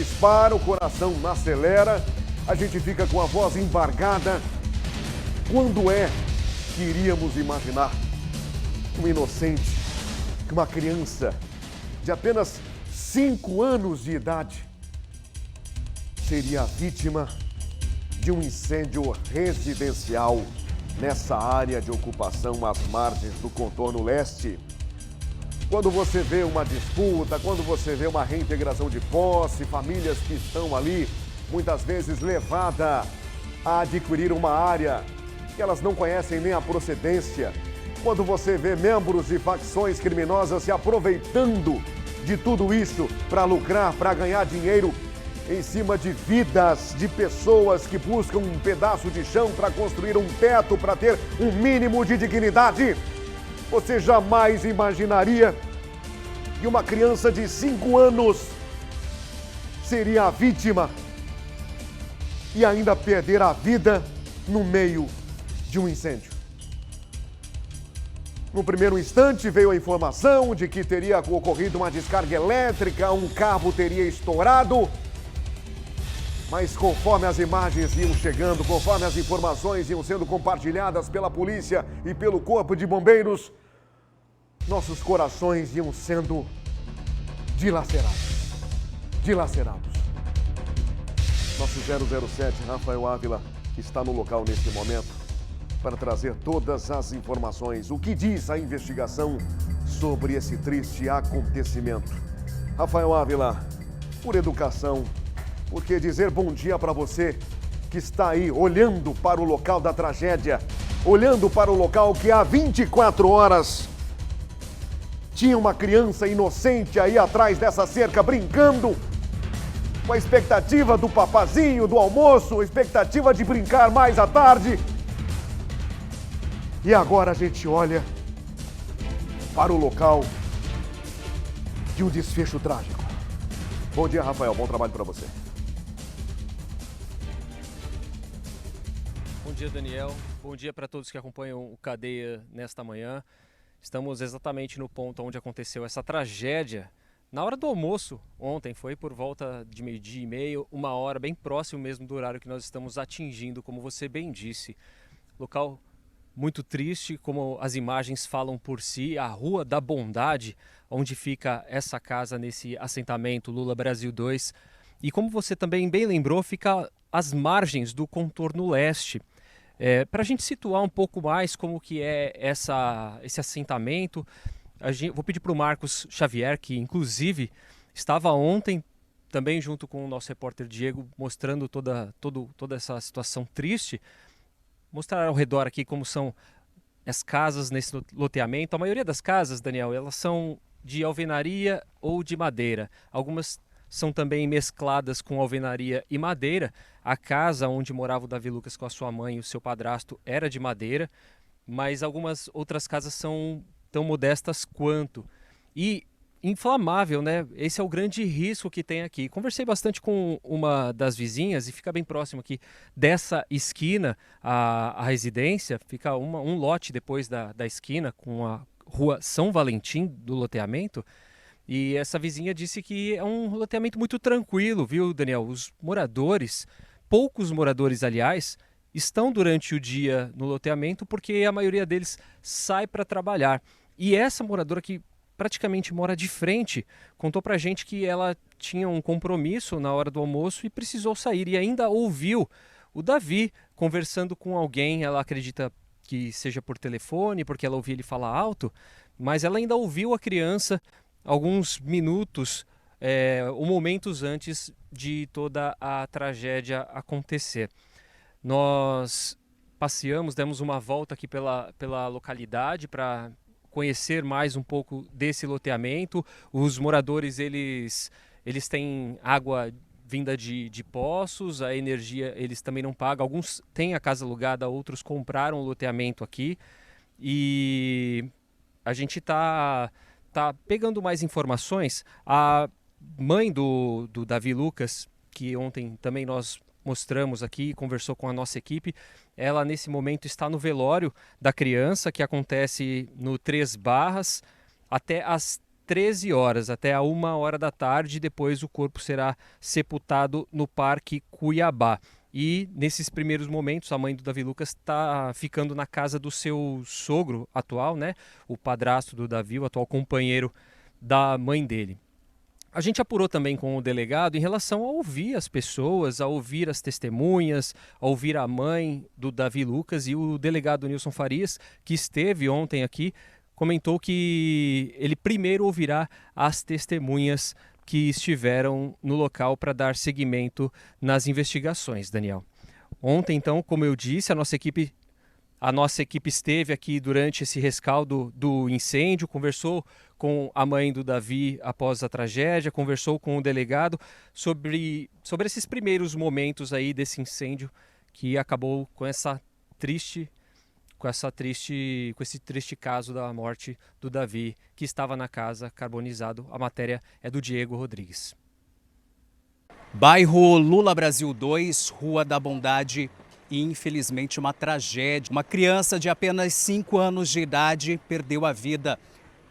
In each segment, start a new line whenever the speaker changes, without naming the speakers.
Dispara, o coração acelera, a gente fica com a voz embargada. Quando é que iríamos imaginar um inocente, uma criança de apenas 5 anos de idade seria a vítima de um incêndio residencial nessa área de ocupação às margens do contorno leste? Quando você vê uma disputa, quando você vê uma reintegração de posse, famílias que estão ali, muitas vezes levadas a adquirir uma área que elas não conhecem nem a procedência. Quando você vê membros de facções criminosas se aproveitando de tudo isso para lucrar, para ganhar dinheiro em cima de vidas de pessoas que buscam um pedaço de chão para construir um teto, para ter um mínimo de dignidade. Você jamais imaginaria que uma criança de 5 anos seria a vítima e ainda perder a vida no meio de um incêndio. No primeiro instante veio a informação de que teria ocorrido uma descarga elétrica, um cabo teria estourado. Mas conforme as imagens iam chegando, conforme as informações iam sendo compartilhadas pela polícia e pelo Corpo de Bombeiros, nossos corações iam sendo dilacerados. Nosso 007, Rafael Ávila, está no local neste momento para trazer todas as informações. O que diz a investigação sobre esse triste acontecimento? Rafael Ávila, por educação, porque dizer bom dia para você que está aí olhando para o local da tragédia, olhando para o local que há 24 horas tinha uma criança inocente aí atrás dessa cerca brincando, com a expectativa do papazinho, do almoço, a expectativa de brincar mais à tarde. E agora a gente olha para o local de um desfecho trágico. Bom dia, Rafael. Bom trabalho para você.
Bom dia, Daniel. Bom dia para todos que acompanham o Cadeia nesta manhã. Estamos exatamente no ponto onde aconteceu essa tragédia. Na hora do almoço, ontem, foi por volta de 12h30, 1h, bem próximo mesmo do horário que nós estamos atingindo, como você bem disse. Local muito triste, como as imagens falam por si, a Rua da Bondade, onde fica essa casa nesse assentamento Lula Brasil 2. E como você também bem lembrou, fica às margens do contorno leste. Para a gente situar um pouco mais como que é esse assentamento, vou pedir para o Marcos Xavier, que inclusive estava ontem também junto com o nosso repórter Diego, mostrando toda essa situação triste, mostrar ao redor aqui como são as casas nesse loteamento. A maioria das casas, Daniel, elas são de alvenaria ou de madeira. Algumas são também mescladas com alvenaria e madeira. A casa onde morava o Davi Lucas com a sua mãe e o seu padrasto era de madeira, mas algumas outras casas são tão modestas quanto. E inflamável, né? Esse é o grande risco que tem aqui. Conversei bastante com uma das vizinhas e fica bem próximo aqui dessa esquina, a residência, fica um lote depois da esquina com a Rua São Valentim do loteamento. E essa vizinha disse que é um loteamento muito tranquilo, viu, Daniel? Os moradores, poucos moradores, aliás, estão durante o dia no loteamento porque a maioria deles sai para trabalhar. E essa moradora que praticamente mora de frente contou pra gente que ela tinha um compromisso na hora do almoço e precisou sair. E ainda ouviu o Davi conversando com alguém. Ela acredita que seja por telefone, porque ela ouvia ele falar alto, mas ela ainda ouviu a criança alguns minutos ou momentos antes de toda a tragédia acontecer. Nós passeamos, demos uma volta aqui pela localidade para conhecer mais um pouco desse loteamento. Os moradores, eles têm água vinda de poços, a energia eles também não pagam. Alguns têm a casa alugada, outros compraram o loteamento aqui. E a gente tá pegando mais informações. A mãe do Davi Lucas, que ontem também nós mostramos aqui, conversou com a nossa equipe, ela nesse momento está no velório da criança, que acontece no Três Barras, até às 13 horas até a 1h da tarde. Depois o corpo será sepultado no Parque Cuiabá. E nesses primeiros momentos a mãe do Davi Lucas está ficando na casa do seu sogro atual, né? O padrasto do Davi, o atual companheiro da mãe dele. A gente apurou também com o delegado em relação a ouvir as pessoas, a ouvir as testemunhas, a ouvir a mãe do Davi Lucas, e o delegado Nilson Farias, que esteve ontem aqui, comentou que ele primeiro ouvirá as testemunhas que estiveram no local para dar seguimento nas investigações, Daniel. Ontem, então, como eu disse, a nossa equipe esteve aqui durante esse rescaldo do incêndio, conversou com a mãe do Davi após a tragédia, conversou com o delegado sobre esses primeiros momentos aí desse incêndio que acabou com esse triste caso da morte do Davi, que estava na casa carbonizado. A matéria é do Diego Rodrigues.
Bairro Lula Brasil 2, Rua da Bondade. E infelizmente uma tragédia. Uma criança de apenas 5 anos de idade perdeu a vida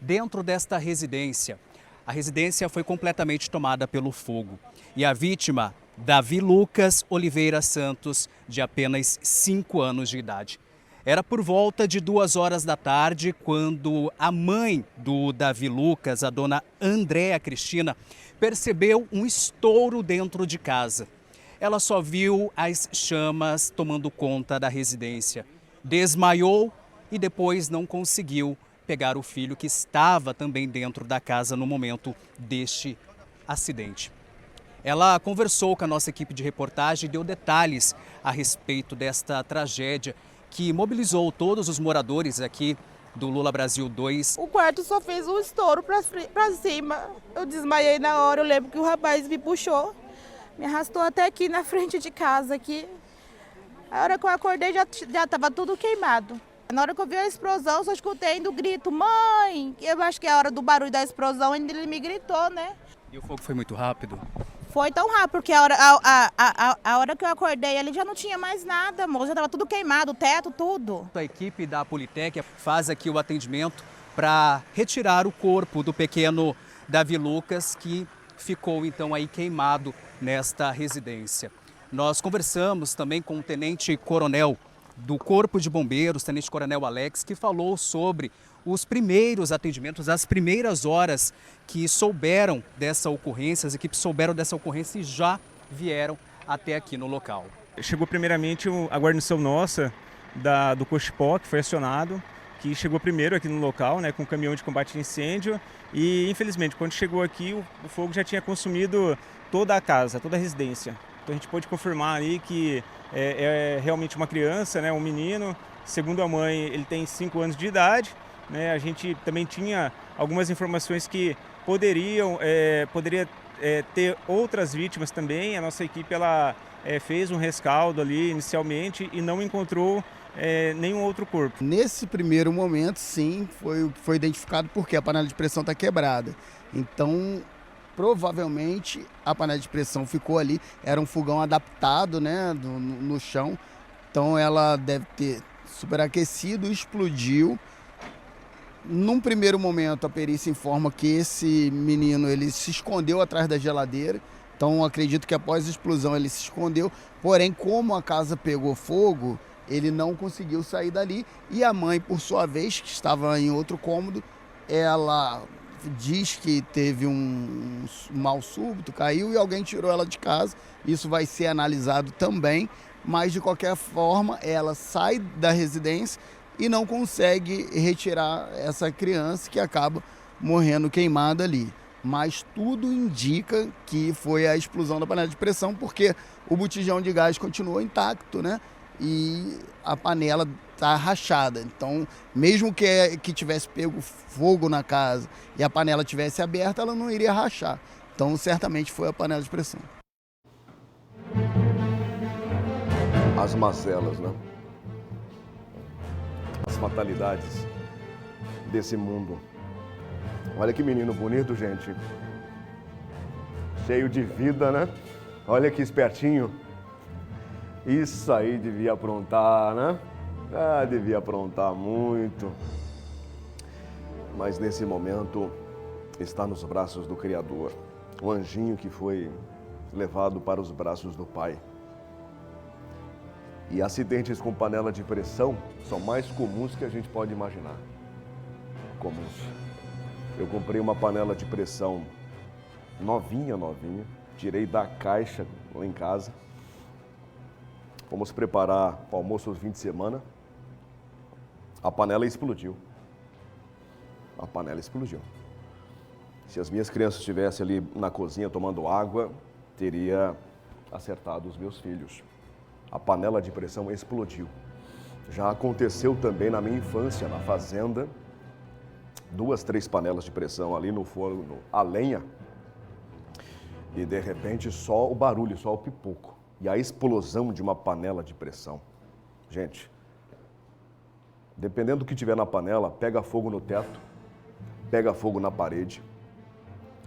dentro desta residência. A residência foi completamente tomada pelo fogo. E a vítima, Davi Lucas Oliveira Santos, de apenas 5 anos de idade. Era por volta de 2h da tarde quando a mãe do Davi Lucas, a dona Andréa Cristina, percebeu um estouro dentro de casa. Ela só viu as chamas tomando conta da residência. Desmaiou e depois não conseguiu pegar o filho que estava também dentro da casa no momento deste acidente. Ela conversou com a nossa equipe de reportagem e deu detalhes a respeito desta tragédia que mobilizou todos os moradores aqui do Lula Brasil 2.
O quarto só fez um estouro pra cima. Eu desmaiei na hora, eu lembro que o rapaz me puxou. Me arrastou até aqui na frente de casa. Aqui. A hora que eu acordei já estava tudo queimado. Na hora que eu vi a explosão, só escutei ainda o grito, mãe! Eu acho que é a hora do barulho da explosão, ainda ele me gritou, né?
E o fogo foi muito rápido?
Foi tão rápido, porque a hora que eu acordei, ele já não tinha mais nada, moço. Já estava tudo queimado, o teto, tudo.
A equipe da Politec faz aqui o atendimento para retirar o corpo do pequeno Davi Lucas, que ficou então aí queimado nesta residência. Nós conversamos também com o tenente-coronel do Corpo de Bombeiros, tenente-coronel Alex, que falou sobre os primeiros atendimentos, as primeiras horas que souberam dessa ocorrência, as equipes souberam dessa ocorrência e já vieram até aqui no local.
Chegou primeiramente a guarnição nossa do Cochipó, que foi acionado, que chegou primeiro aqui no local, né, com o caminhão de combate a incêndio, e infelizmente quando chegou aqui o fogo já tinha consumido toda a casa, toda a residência. Então a gente pôde confirmar ali que é realmente uma criança, né, um menino. Segundo a mãe, ele tem 5 anos de idade, né. A gente também tinha algumas informações que poderia ter outras vítimas também. A nossa equipe fez um rescaldo ali inicialmente e não encontrou nenhum outro corpo.
Nesse primeiro momento, sim, foi identificado porque a panela de pressão está quebrada. Então, provavelmente, a panela de pressão ficou ali. Era um fogão adaptado, né, no chão. Então, ela deve ter superaquecido e explodiu. Num primeiro momento, a perícia informa que esse menino ele se escondeu atrás da geladeira. Então, acredito que após a explosão ele se escondeu. Porém, como a casa pegou fogo, ele não conseguiu sair dali. E a mãe, por sua vez, que estava em outro cômodo, ela diz que teve um mal súbito, caiu e alguém tirou ela de casa. Isso vai ser analisado também. Mas, de qualquer forma, ela sai da residência e não consegue retirar essa criança que acaba morrendo queimada ali. Mas tudo indica que foi a explosão da panela de pressão, porque o botijão de gás continuou intacto, né? E a panela está rachada. Então, mesmo que tivesse pego fogo na casa e a panela tivesse aberta, ela não iria rachar. Então, certamente foi a panela de pressão.
As mazelas, né? As fatalidades desse mundo. Olha que menino bonito, gente. Cheio de vida, né? Olha que espertinho. Isso aí devia aprontar, né? Devia aprontar muito. Mas nesse momento, está nos braços do Criador. O anjinho que foi levado para os braços do Pai. E acidentes com panela de pressão são mais comuns que a gente pode imaginar. Comuns. Eu comprei uma panela de pressão novinha, tirei da caixa lá em casa. Fomos preparar o almoço de fim de semana. A panela explodiu. A panela explodiu. Se as minhas crianças estivessem ali na cozinha tomando água, teria acertado os meus filhos. A panela de pressão explodiu. Já aconteceu também na minha infância, na fazenda, 2, 3 panelas de pressão ali no forno, a lenha, e de repente só o barulho, só o pipoco. E a explosão de uma panela de pressão. Gente, dependendo do que tiver na panela, pega fogo no teto, pega fogo na parede,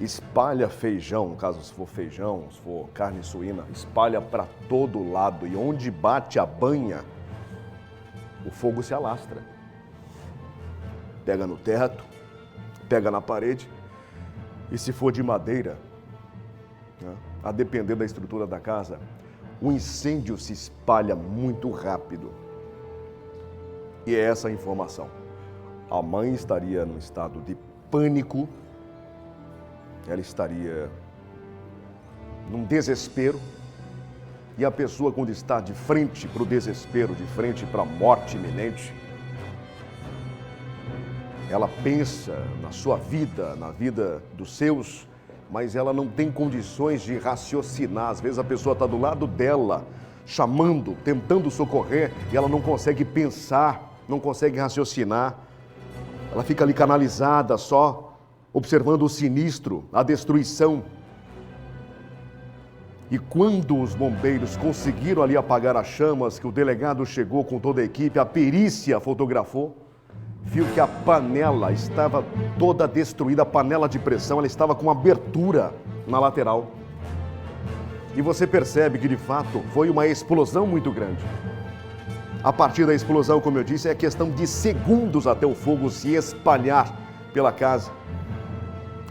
espalha feijão, no caso se for feijão, se for carne suína, espalha para todo lado e onde bate a banha, o fogo se alastra. Pega no teto, pega na parede e se for de madeira, né, a depender da estrutura da casa, o incêndio se espalha muito rápido. E é essa a informação. A mãe estaria num estado de pânico, ela estaria num desespero, e a pessoa, quando está de frente para o desespero, de frente para a morte iminente, ela pensa na sua vida, na vida dos seus, mas ela não tem condições de raciocinar. Às vezes a pessoa está do lado dela, chamando, tentando socorrer, e ela não consegue pensar, não consegue raciocinar. Ela fica ali canalizada só, observando o sinistro, a destruição. E quando os bombeiros conseguiram ali apagar as chamas, que o delegado chegou com toda a equipe, a perícia fotografou, viu que a panela estava toda destruída, a panela de pressão, ela estava com abertura na lateral. E você percebe que, de fato, foi uma explosão muito grande. A partir da explosão, como eu disse, é questão de segundos até o fogo se espalhar pela casa.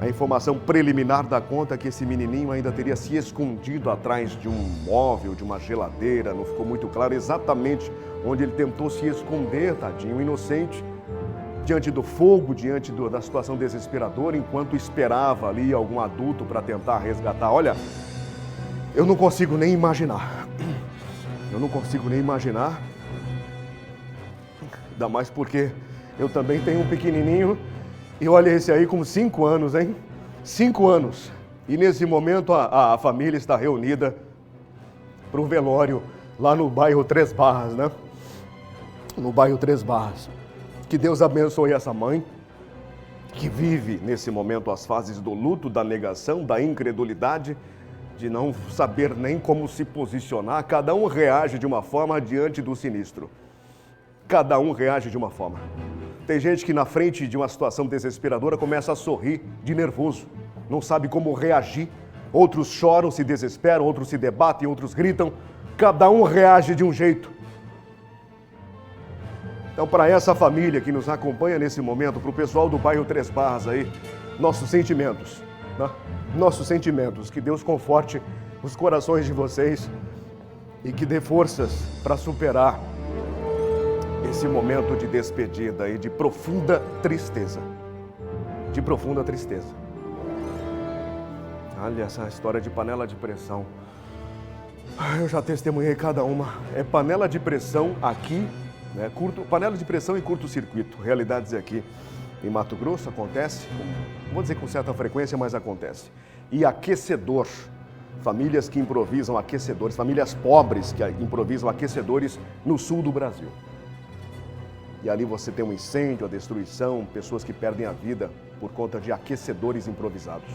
A informação preliminar dá conta que esse menininho ainda teria se escondido atrás de um móvel, de uma geladeira, não ficou muito claro exatamente onde ele tentou se esconder, tadinho, inocente, diante do fogo, diante da situação desesperadora, enquanto esperava ali algum adulto para tentar resgatar. Olha, eu não consigo nem imaginar. Eu não consigo nem imaginar. Ainda mais porque eu também tenho um pequenininho. E olha esse aí com 5 anos, hein? 5 anos. E nesse momento a família está reunida para o velório lá no bairro Três Barras, né? No bairro Três Barras. Que Deus abençoe essa mãe que vive nesse momento as fases do luto, da negação, da incredulidade, de não saber nem como se posicionar. Cada um reage de uma forma diante do sinistro. Cada um reage de uma forma. Tem gente que na frente de uma situação desesperadora começa a sorrir de nervoso, não sabe como reagir. Outros choram, se desesperam, outros se debatem, outros gritam. Cada um reage de um jeito. Então, para essa família que nos acompanha nesse momento, para o pessoal do bairro Três Barras aí, nossos sentimentos, né? Nossos sentimentos. Que Deus conforte os corações de vocês e que dê forças para superar esse momento de despedida e de profunda tristeza. De profunda tristeza. Olha essa história de panela de pressão. Eu já testemunhei cada uma. É panela de pressão aqui, né? Panela de pressão em curto-circuito. Realidades aqui em Mato Grosso acontece, vou dizer com certa frequência, mas acontece. E aquecedor. Famílias que improvisam aquecedores, famílias pobres que improvisam aquecedores no sul do Brasil. E ali você tem um incêndio, a destruição, pessoas que perdem a vida por conta de aquecedores improvisados.